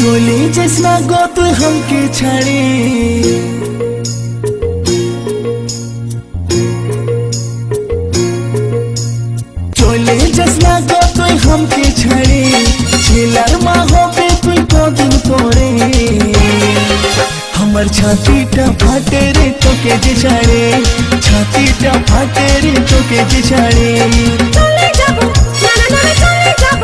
চলে যাস না গো তুই हमके ছাড়ে চলে যাস না গো তুই हमके ছাড়ে ছেলার মা হবে তুই কদিন পরে আমার ছাতিটা ফাটে রে তোকে যে ছাড়ে ছাতিটা ফাটে রে তোকে যে ছাড়ে চলে যাব না না না চলে যাব